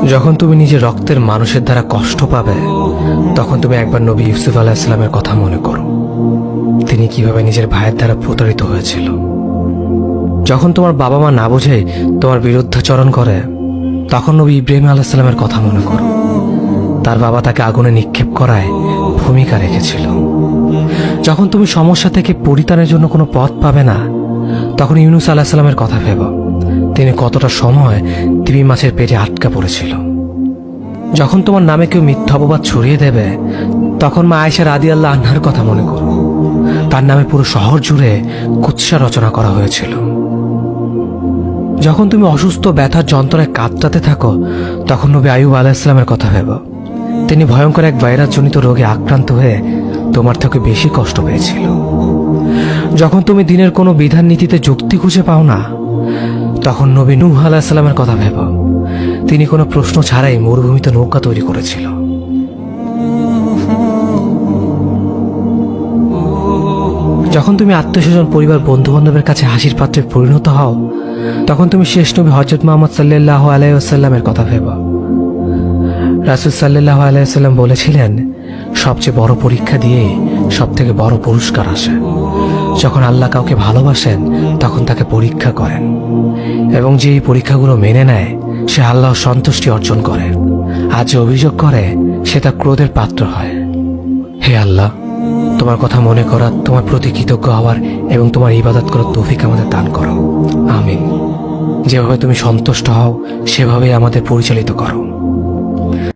যখন তুমি নিজের রক্তের মানুষের দ্বারা কষ্ট পাবে, তখন তুমি একবার নবী ইউসুফ আলাইহিস সালামের কথা মনে করো। তিনি কিভাবে নিজের ভাইয়ের দ্বারা প্রতারিত হয়েছিল। যখন তোমার বাবা মা না বুঝে তোমার বিরুদ্ধাচরণ করে, তখন নবী ইব্রাহিম আলাইহিস সালামের কথা মনে করো। তার বাবা তাকে আগুনে নিক্ষেপ করায় ভূমিকা রেখেছিল। যখন তুমি সমস্যা থেকে পরিত্রাণের জন্য কোনো পথ পাবে না, তখন ইউনুস আলাইহিস সালামের কথা ভেবো। তিনি কতটা সময় তিমি মাছের পেটে আটকা পড়েছিল। যখন তোমার নামে কেউ মিথ্যা অপবাদ ছড়িয়ে দেবে, তখন মা আয়েশা রাদিয়াল্লাহু আনহার কথা মনে করো। তার নামে পুরো শহর জুড়ে কুৎসা রচনা করা হয়েছিল। যখন তুমি অসুস্থ ব্যথার যন্ত্রণায় কাতরাতে থাকো, তখন নবী আইয়ুব আলাইহিস সালামের কথা ভেবো। তিনি ভয়ঙ্কর এক ভাইরাসজনিত রোগে আক্রান্ত হয়ে তোমার থেকে বেশি কষ্ট পেয়েছিল। যখন তুমি দিনের কোনো বিধান নীতিতে যুক্তি খুঁজে পাও না, তখন নবী নূহ আলাইহিস সালামের কথা ভেবো। তিনি কোনো প্রশ্ন ছাড়াই মরুভূমিতে নৌকা তৈরি করেছিল। যখন তুমি আত্মীয়স্বজন, পরিবার, বন্ধু বান্ধবের কাছে হাসির পাত্রে পরিণত হও, তখন তুমি শেষ নবী হযরত মুহাম্মদ সাল্লাল্লাহু আলাইহি ওয়াসাল্লামের কথা ভেবো। রাসূল সাল্লাল্লাহু আলাইহি ওয়াসাল্লাম বলেছিলেন, সবচেয়ে বড় পরীক্ষা দিয়ে সবথেকে বড় পুরস্কার আসে। যখন আল্লাহ কাউকে ভালোবাসেন, তখন তাকে পরীক্ষা করেন, এবং যে এই পরীক্ষাগুলো মেনে নেয়, সে আল্লাহর সন্তুষ্টি অর্জন করে। আর যে অভিযোগ করে, সে তার ক্রোধের পাত্র হয়। হে আল্লাহ, তোমার কথা মনে করা, তোমার প্রতি কৃতজ্ঞ হওয়ার এবং তোমার ইবাদত করার তৌফিক আমাদের দান করো। আমিন। যেভাবে তুমি সন্তুষ্ট হও, সেভাবেই আমাদের পরিচালিত করো।